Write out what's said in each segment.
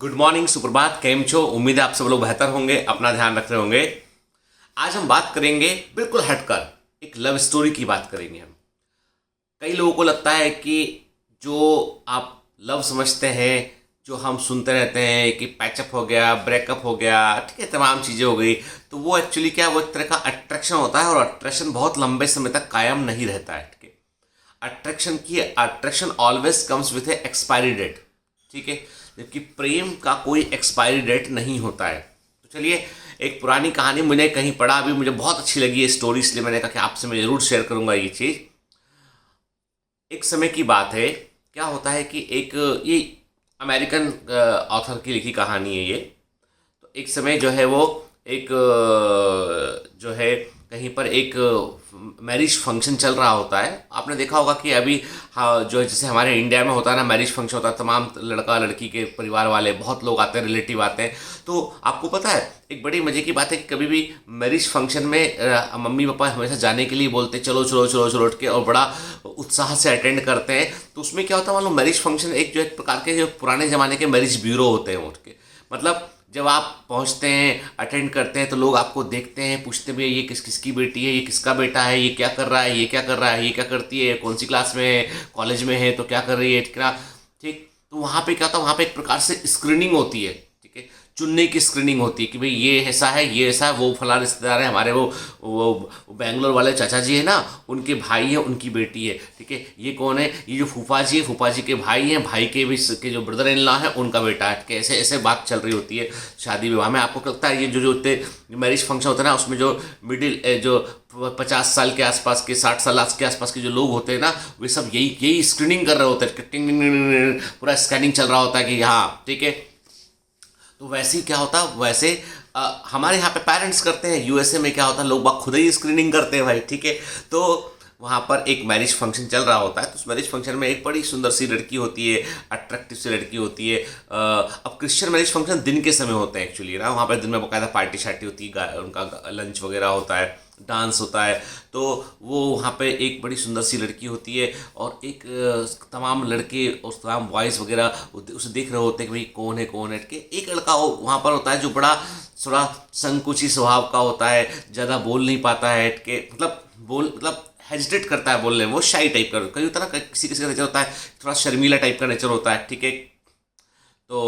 Good morning, सुप्रभात, केम छो। उम्मीद है आप सब लोग बेहतर होंगे, अपना ध्यान रख रहे होंगे। आज हम बात करेंगे बिल्कुल हटकर, एक लव स्टोरी की बात करेंगे हम। कई लोगों को लगता है कि जो आप लव समझते हैं, जो हम सुनते रहते हैं कि पैचअप हो गया, ब्रेकअप हो गया, ठीक है, तमाम चीज़ें हो गई, तो वो एक्चुअली क्या है, वो एक तरह का अट्रैक्शन होता है और अट्रैक्शन बहुत लंबे समय तक कायम नहीं रहता है। ठीक है, attraction always comes with a expiry date. ठीक है, जबकि प्रेम का कोई एक्सपायरी डेट नहीं होता है। तो चलिए, एक पुरानी कहानी मैंने कहीं पढ़ा, अभी मुझे बहुत अच्छी लगी ये स्टोरी, इसलिए मैंने कहा कि आपसे मैं ज़रूर शेयर करूंगा ये चीज़। एक समय की बात है, क्या होता है कि एक ये अमेरिकन ऑथर की लिखी कहानी है ये। तो एक समय जो है वो एक जो है कहीं पर एक मैरिज फंक्शन चल रहा होता है। आपने देखा होगा कि अभी हाँ, जो है जैसे हमारे इंडिया में होता है ना, मैरिज फंक्शन होता है, तमाम लड़का लड़की के परिवार वाले बहुत लोग आते हैं, रिलेटिव आते हैं। तो आपको पता है, एक बड़ी मज़े की बात है कि कभी भी मैरिज फंक्शन में मम्मी पापा हमेशा जाने के लिए बोलते चलो चलो चलो चलो उठ के, और बड़ा उत्साह से अटेंड करते हैं। तो उसमें क्या होता है मालूम, मैरिज फंक्शन एक जो एक प्रकार के जो पुराने ज़माने के मैरिज ब्यूरो होते हैं उठ के। मतलब जब आप पहुंचते हैं, अटेंड करते हैं, तो लोग आपको देखते हैं, पूछते भी हैं ये किसकी बेटी है, ये किसका बेटा है, ये क्या कर रहा है, ये क्या कर रहा है, ये क्या करती है, कौन सी क्लास में है, कॉलेज में है तो क्या कर रही है, ठीक। तो वहाँ पे क्या होता है, वहाँ पे एक प्रकार से स्क्रीनिंग होती है। ठीक है, चुनने की स्क्रीनिंग होती है कि भाई ये ऐसा है, ये ऐसा है, वो फला रिश्तेदार है हमारे, वो बेंगलोर वाले चाचा जी है ना, उनके भाई है, उनकी बेटी है। ठीक है, ये कौन है, ये जो फूफा जी है, फूफा जी के भाई हैं, भाई के भी के जो ब्रदर इन लॉ है, उनका बेटा है। ठीक है, ऐसे ऐसे बात चल रही होती है शादी विवाह में। आपको लगता है ये जो जो होते मैरिज फंक्शन होता है ना, उसमें जो मिडिल जो 50 साल के आसपास के, 60 साल के आसपास के जो लोग होते हैं ना, वे सब यही यही स्क्रीनिंग कर रहे होते हैं, पूरा स्कैनिंग चल रहा होता है कि हाँ ठीक है। तो वैसे ही क्या होता है, वैसे हमारे यहाँ पे पेरेंट्स करते हैं, यूएसए में क्या होता है, लोग बाग खुद ही स्क्रीनिंग करते हैं भाई। ठीक है, तो वहाँ पर एक मैरिज फंक्शन चल रहा होता है। तो उस मैरिज फंक्शन में एक बड़ी सुंदर सी लड़की होती है, अट्रैक्टिव सी लड़की होती है। अब क्रिश्चियन मैरिज फंक्शन दिन के समय होते हैं एक्चुअली ना, वहाँ पर दिन में बाकायदा पार्टी शार्टी होती है, उनका लंच वगैरह होता है, डांस होता है। तो वो वहाँ पे एक बड़ी सुंदर सी लड़की होती है, और एक तमाम लड़के और तमाम बॉयज़ वगैरह उसे देख रहे होते हैं कि भाई कौन है कि एक लड़का वहाँ पर होता है जो बड़ा थोड़ा संकुची स्वभाव का होता है, ज़्यादा बोल नहीं पाता है कि मतलब हेजिटेट करता है बोलने में, वो शाई टाइप का कहीं होता है ना, किसी किसी का नेचर होता है, थोड़ा शर्मीला टाइप का नेचर होता है। ठीक है, तो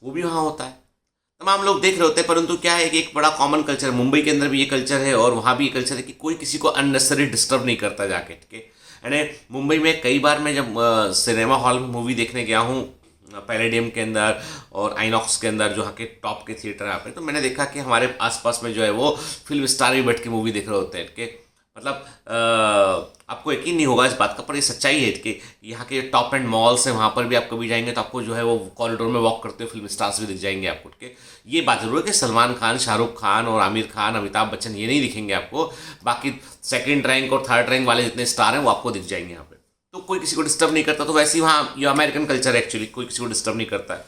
वो भी वहाँ होता है, तमाम लोग देख रहे होते हैं। परंतु क्या है कि एक बड़ा कॉमन कल्चर, मुंबई के अंदर भी ये कल्चर है और वहाँ भी ये कल्चर है कि कोई किसी को अननेसेसरी डिस्टर्ब नहीं करता जाके। ठीक है, यानी मुंबई में कई बार मैं जब सिनेमा हॉल में मूवी देखने गया हूँ, पैलेडियम के अंदर और आइनॉक्स के अंदर, जो यहाँ के टॉप के थिएटर हैं यहाँ पे, तो मैंने देखा कि हमारे आसपास में जो है वो फिल्म स्टार भी बैठ के मूवी देख रहे होते हैं कि मतलब आपको यकीन नहीं होगा इस बात का, पर ये सच्चाई है कि यहाँ के टॉप एंड मॉल्स हैं, वहाँ पर भी आप कभी जाएंगे तो आपको जो है वो कॉरिडोर में वॉक करते हुए फिल्म स्टार्स भी दिख जाएंगे आपको के। ये बात जरूर है कि सलमान खान, शाहरुख खान और आमिर खान, अमिताभ बच्चन ये नहीं दिखेंगे आपको, बाकी सेकंड रैंक और थर्ड रैंक वाले जितने स्टार हैं वो आपको दिख जाएंगे यहाँ पे। तो कोई किसी को डिस्टर्ब नहीं करता। तो वैसे ही वहाँ ये अमेरिकन कल्चर है एक्चुअली, कोई किसी को डिस्टर्ब नहीं करता है।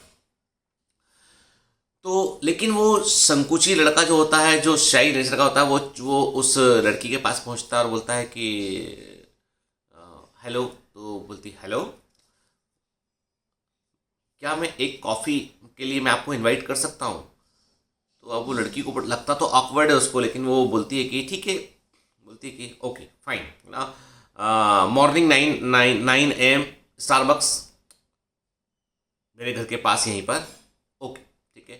तो लेकिन वो संकुची लड़का जो होता है, जो शाई नेचर का होता है, वो उस लड़की के पास पहुंचता है और बोलता है कि हेलो। तो बोलती हेलो, क्या मैं एक कॉफ़ी के लिए मैं आपको इनवाइट कर सकता हूँ। तो अब वो लड़की को लगता तो ऑकवर्ड है उसको, लेकिन वो बोलती है कि ठीक है, बोलती है कि ओके फाइन ना, मॉर्निंग 9 AM स्टारबक्स मेरे घर के पास यहीं पर, ओके ठीक है।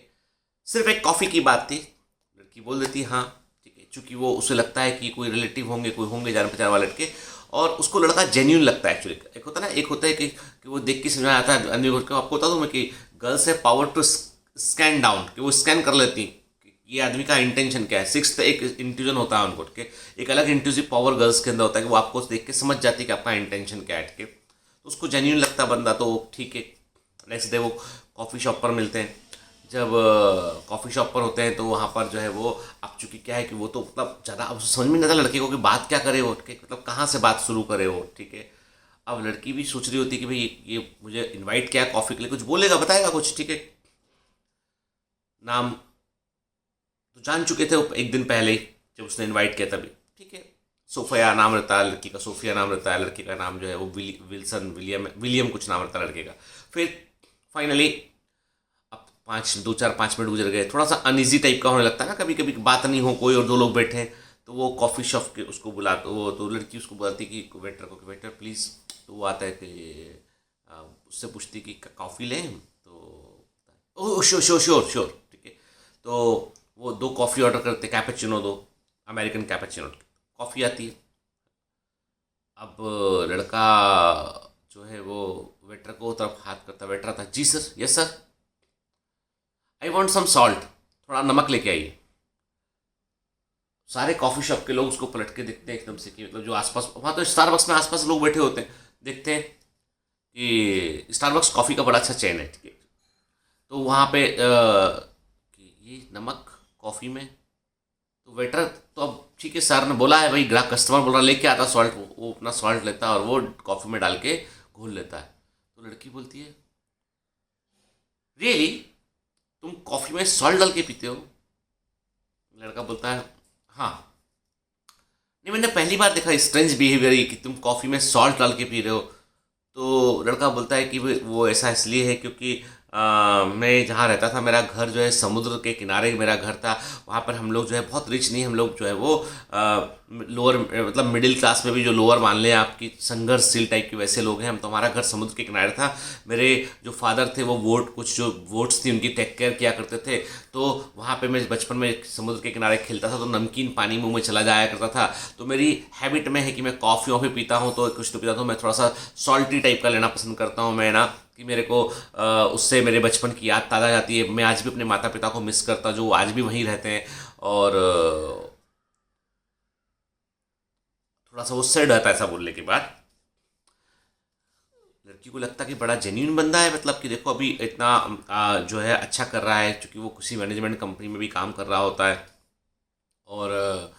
सिर्फ एक कॉफ़ी की बात थी, लड़की बोल देती हाँ ठीक है, चूँकि वो उसे लगता है कि कोई रिलेटिव होंगे, कोई होंगे जान पहचान वाले लड़के, और उसको लड़का जेन्यून लगता है एक्चुअली। एक होता है ना, एक होता है कि वो देख के समझ में आता है अन्य को। आपको बता दूँ मैं कि गर्ल्स है पावर टू स्कैन डाउन, कि वो स्कैन कर लेती कि ये आदमी का इंटेंशन क्या है। सिक्स्थ एक इंट्यूजन होता है उनको के, एक अलग इंट्यूजिव पावर गर्ल्स के अंदर होता है कि वो आपको देख के समझ जाती है कि आपका इंटेंशन क्या है। तो उसको जेन्यून लगता बंदा, तो ठीक है। नेक्स्ट डे वो कॉफ़ी शॉप पर मिलते हैं। जब कॉफ़ी शॉप पर होते हैं तो वहाँ पर जो है वो, अब चूँकि क्या है कि वो तो मतलब ज़्यादा अब समझ में नहीं आता लड़के को कि बात क्या करे वो, मतलब कहाँ से बात शुरू करे वो। ठीक है, अब लड़की भी सोच रही होती कि भाई ये मुझे इनवाइट किया कॉफ़ी के लिए, कुछ बोलेगा, बताएगा कुछ। ठीक है, नाम तो जान चुके थे वो एक दिन पहले ही जब उसने इनवाइट किया तभी। ठीक है, सोफिया नाम रहता है लड़की का, सोफिया नाम रहता है लड़की का, नाम जो है वो विलियम कुछ नाम रहता है लड़के का। फिर फाइनली 5 मिनट गुजर गए, थोड़ा सा अनईजी टाइप का होने लगता है ना, कभी कभी बात नहीं हो कोई और दो लोग बैठे हैं, तो वो कॉफ़ी शॉप के उसको बुला, वो तो लड़की उसको बुलाती कि वेटर को कि वेटर प्लीज़, तो वो आता है कि उससे पूछती कि कॉफ़ी लें, तो oh sure sure sure sure, ठीक है। तो वो 2 कॉफ़ी ऑर्डर करते, कैपेचिनो 2, अमेरिकन कैपेचिनो, कॉफ़ी आती है। अब लड़का जो है वो वेटर को तरफ हाथ करता, वेटर आता, जी sir, yes sir, I want some salt, थोड़ा नमक लेके आइए। सारे कॉफ़ी शॉप के लोग उसको पलट के देखते हैं एकदम से, कि मतलब जो आसपास, वहाँ तो स्टारबक्स में आसपास लोग बैठे होते हैं, देखते हैं कि स्टारबक्स कॉफ़ी का बड़ा अच्छा चेन है, ठीक है। तो वहाँ पे कि ये नमक कॉफ़ी में, तो वेटर तो अब ठीक है, सर ने बोला है भाई, ग्राहक कस्टमर बोल रहा, लेके आता सॉल्ट, वो अपना सॉल्ट लेता है और वो कॉफ़ी में डाल के घोल लेता है। तो लड़की बोलती है, रियली, तुम कॉफ़ी में सॉल्ट डाल के पीते हो? लड़का बोलता है, हाँ। नहीं, मैंने पहली बार देखा स्ट्रेंज बिहेवियर ही, कि तुम कॉफ़ी में सॉल्ट डाल के पी रहे हो। तो लड़का बोलता है कि वो ऐसा इसलिए है क्योंकि मैं जहाँ रहता था, मेरा घर जो है समुद्र के किनारे मेरा घर था। वहाँ पर हम लोग जो है बहुत रिच नहीं, हम लोग जो है वो लोअर, मतलब मिडिल क्लास में भी जो लोअर मान लें आपकी, संघर्षशील टाइप के वैसे लोग हैं हम। तो हमारा घर समुद्र के किनारे था। मेरे जो फादर थे वो कुछ जो वोट्स थी उनकी टेक केयर किया करते थे। तो वहाँ पे मैं बचपन में समुद्र के किनारे खेलता था, तो नमकीन पानी मुँह में चला जाया करता था। तो मेरी हैबिट में है कि मैं कॉफ़ी वॉफ़ी पीता हूँ, तो कुछ तो पीता हूँ, मैं थोड़ा सा सॉल्टी टाइप का लेना पसंद करता हूँ मैं ना, कि मेरे को उससे मेरे बचपन की याद ताज़ा जाती है। मैं आज भी अपने माता पिता को मिस करता, जो आज भी वहीं रहते हैं, और थोड़ा सा वो सैड रहता है ऐसा बोलने के बाद। लड़की को लगता कि बड़ा जेन्यून बंदा है, मतलब कि देखो अभी इतना जो है अच्छा कर रहा है, क्योंकि वो किसी मैनेजमेंट कंपनी में भी काम कर रहा होता है, और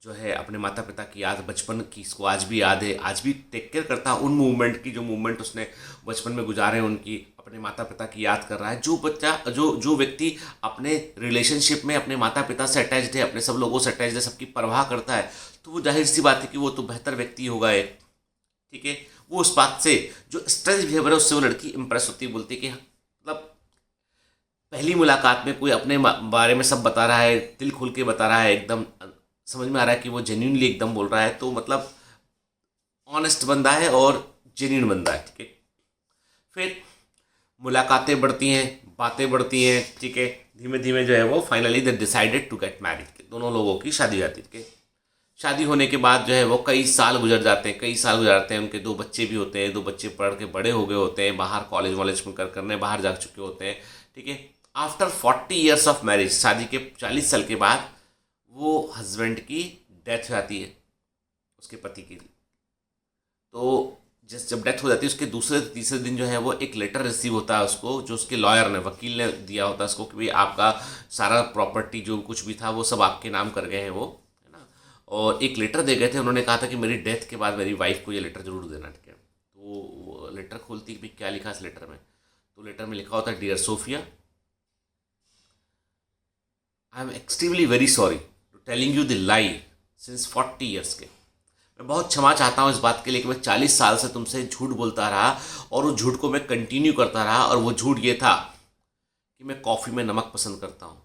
जो है अपने माता पिता की याद, बचपन की इसको आज भी याद है, आज भी टेक केयर करता है उन मूवमेंट की, जो मूवमेंट उसने बचपन में गुजारे हैं उनकी, अपने माता पिता की याद कर रहा है। जो बच्चा, जो व्यक्ति अपने रिलेशनशिप में अपने माता पिता से अटैच्ड है, अपने सब लोगों से अटैच्ड है, सबकी परवाह करता है, तो वो जाहिर सी बात है कि वो तो बेहतर व्यक्ति होगा एक, ठीक है। वो उस बात से, जो स्ट्रेस बिहेवियर है उससे वो लड़की इंप्रेस होती है, बोलती है कि मतलब पहली मुलाकात में कोई अपने बारे में सब बता रहा है, दिल खुल के बता रहा है, एकदम समझ में आ रहा है कि वो जेन्यूनली एकदम बोल रहा है, तो मतलब ऑनेस्ट बंदा है और जेन्यून बंदा है, ठीक है। फिर मुलाकातें बढ़ती हैं, बातें बढ़ती हैं, ठीक है। धीमे धीमे जो है वो finally they decided to get married, दोनों लोगों की शादी हो जाती है, ठीक है। शादी होने के बाद जो है वो कई साल गुजर जाते हैं, कई साल गुजरते हैं, उनके 2 बच्चे भी होते हैं, 2 बच्चे पढ़ के बड़े हो गए होते हैं, बाहर कॉलेज वॉलेज में करने बाहर जा चुके होते हैं, ठीक है। आफ्टर 40 ईयर्स ऑफ मैरिज, शादी के 40 साल के बाद वो हस्बैंड की डेथ हो जाती है, उसके पति की। तो जब डेथ हो जाती है, उसके दूसरे तीसरे दिन जो है वो एक लेटर रिसीव होता है उसको, जो उसके लॉयर ने, वकील ने दिया होता है उसको, कि भाई आपका सारा प्रॉपर्टी जो कुछ भी था वो सब आपके नाम कर गए हैं वो, है ना। और एक लेटर दे गए थे, उन्होंने कहा था कि मेरी डेथ के बाद मेरी वाइफ को ये लेटर जरूर देना, ठीक है। तो वो लेटर खोलती कि क्या लिखा इस लेटर में, तो लेटर में लिखा होता है, dear Sophia, I am extremely very sorry to telling you the lie since 40 years के। मैं बहुत क्षमा चाहता हूँ इस बात के लिए कि मैं 40 साल से तुमसे झूठ बोलता रहा, और उस झूठ को मैं कंटिन्यू करता रहा, और वो झूठ ये था कि मैं कॉफ़ी में नमक पसंद करता हूँ।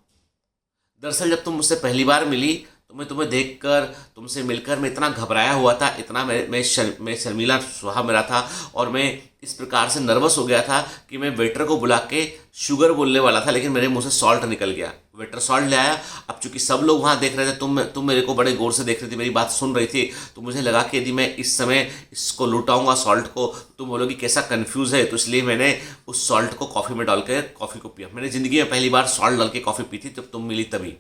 दरअसल जब तुम मुझसे पहली बार मिली, तो मैं तुम्हें देखकर, तुमसे मिलकर मैं इतना घबराया हुआ था, इतना मैं शर्मीला स्वभाव मेरा था, और मैं इस प्रकार से नर्वस हो गया था कि मैं वेटर को बुला के शुगर बोलने वाला था, लेकिन मेरे मुंह से सॉल्ट निकल गया। वेटर सॉल्ट ले आया। अब चूंकि सब लोग वहाँ देख रहे थे, तुम मेरे को बड़े गौर से देख रही थी, मेरी बात सुन रही थी, तो मुझे लगा कि यदि मैं इस समय इसको लुटाऊंगा सॉल्ट को, तुम बोलोगी कैसा कन्फ्यूज़ है, तो इसलिए मैंने उस सॉल्ट को कॉफ़ी में डाल के कॉफ़ी को पिया। मैंने ज़िंदगी में पहली बार सॉल्ट डाल के कॉफ़ी पी थी, जब तुम मिली तभी।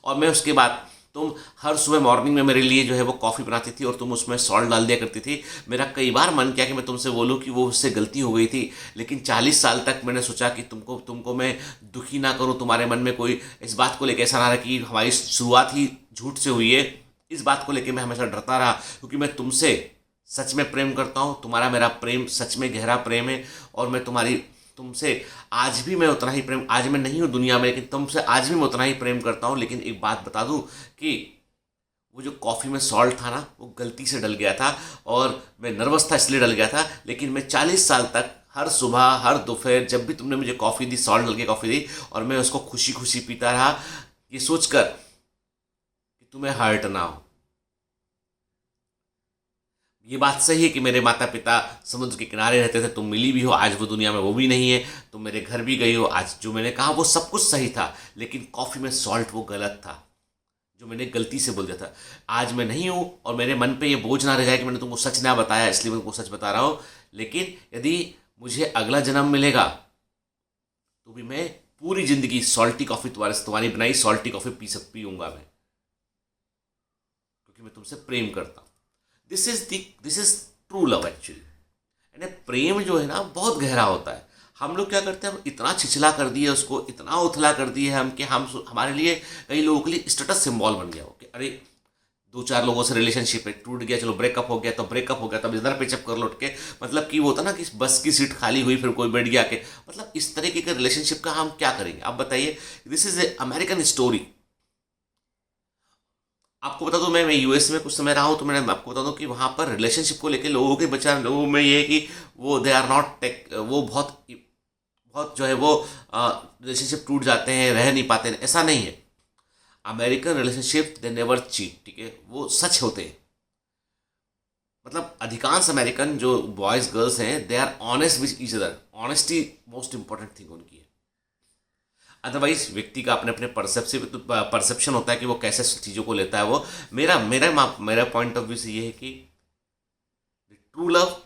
और मैं उसके बाद, तुम हर सुबह मॉर्निंग में मेरे लिए जो है वो कॉफ़ी बनाती थी, और तुम उसमें सॉल्ट डाल दिया करती थी। मेरा कई बार मन किया कि मैं तुमसे बोलूँ कि वो उससे गलती हो गई थी, लेकिन 40 साल तक मैंने सोचा कि तुमको मैं दुखी ना करूँ, तुम्हारे मन में कोई इस बात को लेकर ऐसा ना रहा कि हमारी शुरुआत ही झूठ से हुई है। इस बात को लेकर मैं हमेशा डरता रहा, क्योंकि मैं तुमसे सच में प्रेम करता हूँ, तुम्हारा मेरा प्रेम सच में गहरा प्रेम है, और मैं तुमसे आज भी मैं उतना ही प्रेम, आज मैं नहीं हूँ दुनिया में, लेकिन तुमसे आज भी मैं उतना ही प्रेम करता हूँ। लेकिन एक बात बता दूँ कि वो जो कॉफ़ी में सॉल्ट था ना, वो गलती से डल गया था, और मैं नर्वस था इसलिए डल गया था, लेकिन मैं 40 साल तक हर सुबह हर दोपहर जब भी तुमने मुझे कॉफ़ी दी, सॉल्ट डाल के कॉफ़ी दी, और मैं उसको खुशी खुशी पीता रहा, ये सोचकर कि तुम्हें हर्ट ना हो। ये बात सही है कि मेरे माता पिता समुद्र के किनारे रहते थे, तुम मिली भी हो, आज वो दुनिया में वो भी नहीं है, तुम मेरे घर भी गई हो, आज जो मैंने कहा वो सब कुछ सही था, लेकिन कॉफ़ी में सॉल्ट वो गलत था, जो मैंने गलती से बोल दिया था। आज मैं नहीं हूँ और मेरे मन पे ये बोझ ना रह जाए कि मैंने तुमको सच ना बताया, इसलिए मैं तुमको सच बता रहा हूँ। लेकिन यदि मुझे अगला जन्म मिलेगा तो भी मैं पूरी ज़िंदगी सॉल्टी कॉफ़ी तुम्हारी बनाई सॉल्टी कॉफ़ी पीऊँगा मैं, क्योंकि मैं तुमसे प्रेम करता हूँ। This is true love actually. यानी प्रेम जो है ना बहुत गहरा होता है। हम लोग क्या करते हैं, हम इतना छिछला कर दिए उसको, इतना उथला कर दिए हम कि हमारे लिए, कई लोगों के लिए स्टेटस सिंबल बन गया हो कि अरे दो चार लोगों से रिलेशनशिप है, टूट गया, चलो ब्रेकअप हो गया तो ब्रेकअप हो गया, तब इधर पेचअप कर लौट के, मतलब कि वो होता ना कि बस की सीट खाली हुई फिर कोई बैठ गया के, मतलब इस तरीके के रिलेशनशिप का हम क्या करेंगे आप बताइए। This is a American story. आपको बता दूं, मैं यूएस में कुछ समय रहा हूँ, तो मैंने आपको बता दूं कि वहाँ पर रिलेशनशिप को लेकर लोगों में ये है कि वो दे आर नॉट टेक, वो बहुत बहुत जो है वो रिलेशनशिप टूट जाते हैं, रह नहीं पाते हैं, ऐसा नहीं है। American relationship they never cheat, ठीक है, वो सच होते हैं। मतलब अधिकांश अमेरिकन जो बॉयज़ गर्ल्स हैं they are honest with each other. Honesty most important thing उनकी है। अदरवाइज व्यक्ति का अपने अपने परसेप्शन होता है कि वो कैसे चीज़ों को लेता है। वो मेरा पॉइंट ऑफ व्यू से ये है कि true love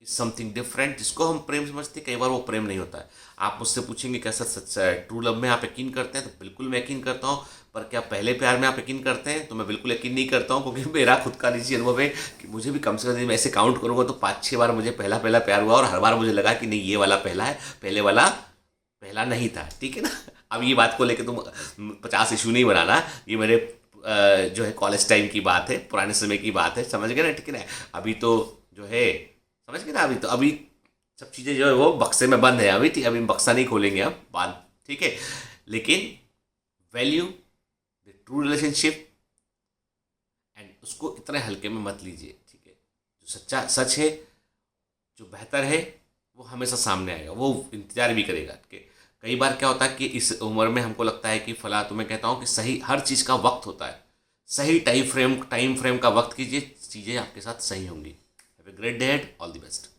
is something different, जिसको हम प्रेम समझते हैं, कई बार वो प्रेम नहीं होता है। आप मुझसे पूछेंगे कैसा सच है, ट्रू लव में आप यकीन करते हैं, तो बिल्कुल मैं यकीन करता हूँ। पर क्या पहले प्यार में आप यकीन करते हैं? तो मैं बिल्कुल यकीन नहीं करता हूँ, क्योंकि मेरा खुद का निजी अनुभव है कि मुझे भी कम से कम, मैं ऐसे काउंट करूँगा तो 5-6 बार मुझे पहला पहला प्यार हुआ, और हर बार मुझे लगा कि नहीं ये वाला पहला है, पहले वाला पहला नहीं था, ठीक है ना। अब ये बात को लेके तुम 50 इशू नहीं बनाना, ये मेरे जो है कॉलेज टाइम की बात है, पुराने समय की बात है, समझ गए ना, ठीक है ना। अभी तो जो है समझ गए ना, अभी सब चीज़ें जो है वो बक्से में बंद है अभी, ठीक, अभी बक्सा नहीं खोलेंगे हम बात, ठीक है। लेकिन value the true relationship, and उसको इतने हल्के में मत लीजिए, ठीक है। जो सच्चा सच है, जो बेहतर है, वो हमेशा सामने आएगा, वो इंतजार भी करेगा कि कई बार क्या होता है कि इस उम्र में हमको लगता है कि फला, तो मैं कहता हूँ कि सही हर चीज़ का वक्त होता है, सही टाइम फ्रेम का वक्त कीजिए, चीज़ें आपके साथ सही होंगी। Have a great day, all the best.